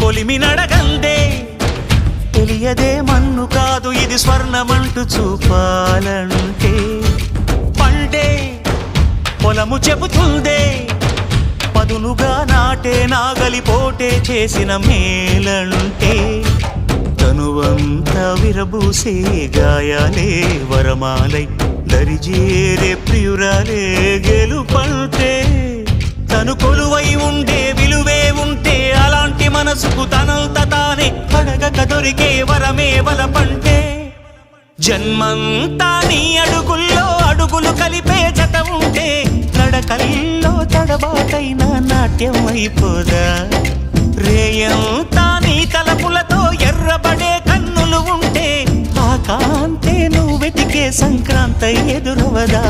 కొలిమి నడగందే తెలియదే మన్ను కాదు ఇది స్వర్ణమంటూ చూపాలంటే పండే పొలము చెబుతుందే పదునుగా నాటే నాగలిపోటే చేసిన మేలంటే తనువంతా విరబూసే గాయాలే వరమాలై దరిజేరే ప్రియురాలే గెలుపంటే తను కొలువై ఉండే విలువే ఉంటే అలాంటి మనసుకు తనంత తానే అడగక దొరికే వరమే వలపంటే జన్మంతా నీ అడుగుల్లో అడుగులు కలిపే జత ఉంటే నడకల్లో తడబాటైన నాట్యం అయిపోదా రేయంతా నీ తలపులతో ఎర్రబడే కన్నులు ఉంటే ఆ కాంతే నువ్వు వెతికే సంక్రాంతి ఎదురవదా